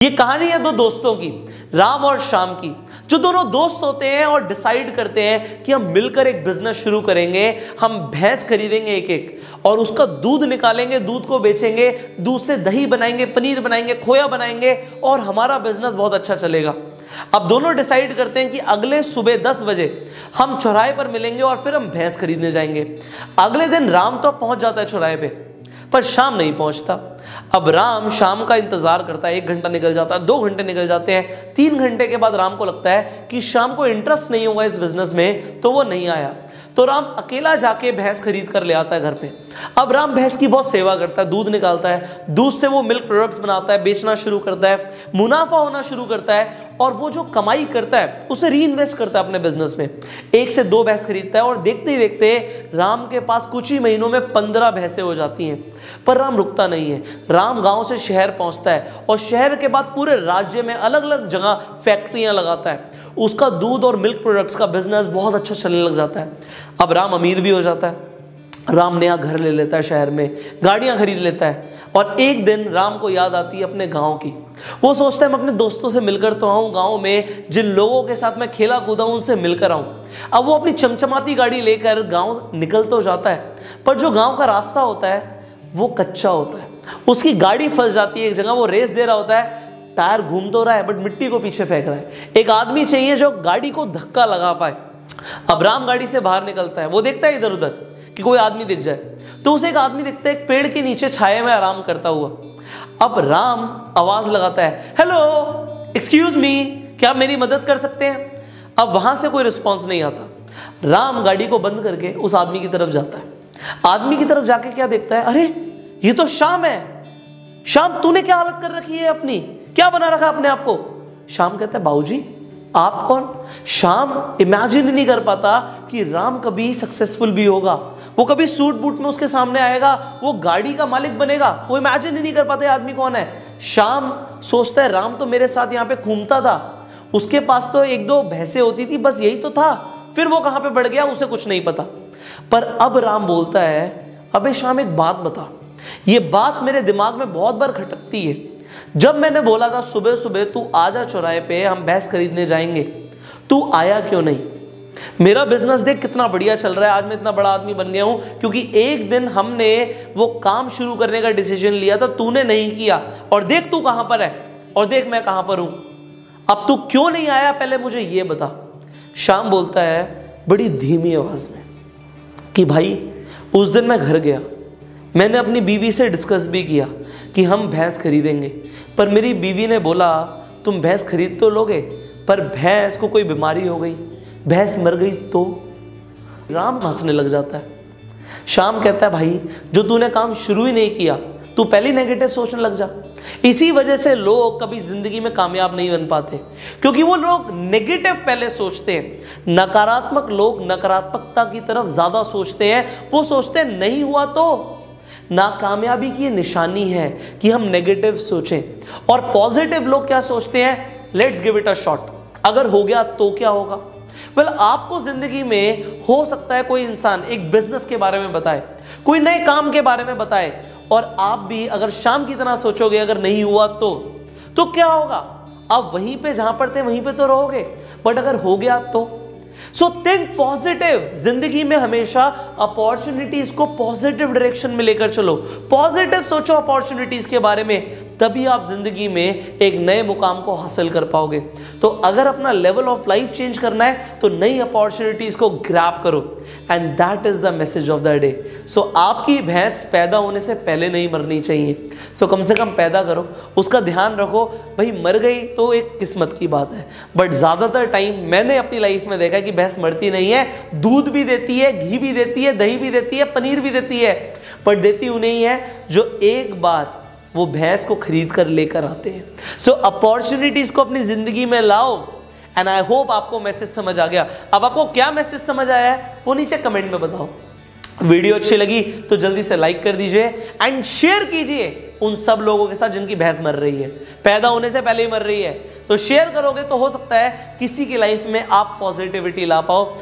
ये कहानी है दो दोस्तों की, राम और श्याम की, जो दोनों दोस्त होते हैं और डिसाइड करते हैं कि हम मिलकर एक बिजनेस शुरू करेंगे। हम भैंस खरीदेंगे एक एक और उसका दूध निकालेंगे, दूध को बेचेंगे, दूध से दही बनाएंगे, पनीर बनाएंगे, खोया बनाएंगे और हमारा बिजनेस बहुत अच्छा चलेगा। अब दोनों डिसाइड करते हैं कि अगले सुबह 10 बजे हम चौराहे पर मिलेंगे और फिर हम भैंस खरीदने जाएंगे। अगले दिन राम तो पहुंच जाता है चौराहे पे, पर श्याम नहीं पहुंचता। अब राम शाम का इंतजार करता है, 1 घंटा निकल जाता है, 2 घंटे निकल जाते हैं, 3 घंटे के बाद राम को लगता है कि शाम को इंटरेस्ट नहीं होगा इस बिजनेस में, तो वो नहीं आया। तो राम अकेला जाके भैंस खरीद कर ले आता है घर पे। अब राम भैंस की बहुत सेवा करता है, दूध निकालता है, दूध से वो मिल्क प्रोडक्ट्स बनाता है, बेचना शुरू करता है, मुनाफा होना शुरू करता है और वो जो कमाई करता है उसे री इन्वेस्ट करता है अपने बिजनेस में। 1 से 2 भैंस खरीदता है और देखते ही देखते राम के पास कुछ ही महीनों में 15 भैंसें हो जाती हैं। पर राम रुकता नहीं है, राम गांव से शहर पहुंचता है और शहर के बाद पूरे राज्य में अलग अलग जगह फैक्ट्रियां लगाता है। उसका दूध और मिल्क प्रोडक्ट्स का बिजनेस बहुत अच्छा चलने लग जाता है। अब राम अमीर भी हो जाता है, राम नया घर ले लेता है, शहर में गाड़ियां खरीद लेता है। और एक दिन राम को याद आती है अपने गांव की। वो सोचता है मैं अपने दोस्तों से मिलकर तो आऊं, गांव में जिन लोगों के साथ मैं खेला कूदा हूं उनसे मिलकर आऊं। अब वो अपनी चमचमाती गाड़ी लेकर गांव निकल तो जाता है, पर जो गांव का रास्ता होता है वो कच्चा होता है। उसकी गाड़ी फंस जाती है एक जगह, वो रेस दे रहा होता है, टायर घूम तो रहा है बट मिट्टी को पीछे फेंक रहा है। एक आदमी चाहिए जो गाड़ी को धक्का लगा पाए। अब राम गाड़ी से बाहर निकलता है, वो देखता है इधर उधर कि कोई आदमी दिख जाए, तो उसे एक आदमी दिखता है एक पेड़ के नीचे छाये में आराम करता हुआ। अब राम आवाज लगाता है, हेलो एक्सक्यूज मी, क्या आप मेरी मदद कर सकते हैं? अब वहां से कोई रिस्पॉन्स नहीं आता। राम गाड़ी को बंद करके उस आदमी की तरफ जाता है। आदमी की तरफ जाके क्या देखता है, अरे ये तो श्याम है। श्याम तूने क्या हालत कर रखी है अपनी, क्या बना रखा अपने आप को? श्याम कहता है बाबूजी आप कौन? श्याम इमेजिन नहीं कर पाता कि राम कभी सक्सेसफुल भी होगा, वो कभी सूट बूट में उसके सामने आएगा, वो गाड़ी का मालिक बनेगा। वो इमेजिन ही नहीं कर पाता आदमी कौन है। श्याम सोचता है राम तो मेरे साथ यहाँ पे घूमता था, उसके पास तो 1-2 भैंसें होती थी, बस यही तो था, फिर वो कहां पे बढ़ गया उसे कुछ नहीं पता। पर अब राम बोलता है, अबे श्याम एक बात बता, ये बात मेरे दिमाग में बहुत बार खटकती है। जब मैंने बोला था सुबह सुबह तू आजा चौराहे पे, हम भैंस खरीदने जाएंगे, तू आया क्यों नहीं? मेरा बिजनेस देख कितना बढ़िया चल रहा है, आज मैं इतना बड़ा आदमी बन गया हूं क्योंकि एक दिन हमने वो काम शुरू करने का डिसीजन लिया था, तूने नहीं किया। और देख तू कहां पर है और देख मैं कहां पर हूं। अब तू क्यों नहीं आया पहले मुझे ये बता। श्याम बोलता है बड़ी धीमी आवाज में कि भाई उस दिन मैं घर गया, मैंने अपनी बीवी से डिस्कस भी किया कि हम भैंस खरीदेंगे, पर मेरी बीवी ने बोला तुम भैंस खरीद तो लोगे पर भैंस को कोई बीमारी हो गई, भैंस मर गई तो। राम हंसने लग जाता है। श्याम कहता है भाई जो तूने काम शुरू ही नहीं किया, तू पहले नेगेटिव सोचने लग जा। इसी वजह से लोग कभी जिंदगी में कामयाब नहीं बन पाते, क्योंकि वो लोग नेगेटिव पहले सोचते हैं। नकारात्मक लोग नकारात्मकता की तरफ ज्यादा सोचते हैं। वो सोचते हैं नहीं हुआ तो। नाकामयाबी की निशानी है कि हम नेगेटिव सोचें। और पॉजिटिव लोग क्या सोचते हैं, let's give it a shot, अगर हो गया तो क्या होगा। आपको जिंदगी में हो सकता है कोई इंसान एक बिजनेस के बारे में बताए, कोई नए काम के बारे में बताए, और आप भी अगर शाम की तरह सोचोगे अगर नहीं हुआ तो क्या होगा? आप वहीं पे जहां पर थे वहीं पे तो रहोगे, बट अगर हो गया तो। So think positive. जिंदगी में हमेशा अपॉर्चुनिटीज को पॉजिटिव डायरेक्शन में लेकर चलो। पॉजिटिव सोचो अपॉर्चुनिटीज के बारे में, तभी आप जिंदगी में एक नए मुकाम को हासिल कर पाओगे। तो अगर अपना लेवल ऑफ लाइफ चेंज करना है तो नई अपॉर्चुनिटीज को ग्रैब करो, and that is the message of the day. So आपकी भैंस पैदा होने से पहले नहीं मरनी चाहिए। सो कम से कम पैदा करो, उसका ध्यान रखो। भाई मर गई तो एक किस्मत की बात है, बट ज्यादातर टाइम मैंने अपनी लाइफ में देखा कि भैंस मरती नहीं है। दूध भी देती है, घी भी देती है, दही भी देती है, पनीर भी देती है, पर देती उन्हें है जो एक बार वो भैंस को खरीद कर लेकर आते हैं। सो अपॉर्चुनिटीज को अपनी जिंदगी में लाओ, एंड आई होप आपको मैसेज समझ आ गया। अब आपको क्या मैसेज समझ आया है वो नीचे कमेंट में बताओ। वीडियो अच्छी लगी तो जल्दी से लाइक कर दीजिए एंड शेयर कीजिए उन सब लोगों के साथ जिनकी भैंस मर रही है, पैदा होने से पहले ही मर रही है। तो शेयर करोगे तो हो सकता है किसी की लाइफ में आप पॉजिटिविटी ला पाओ।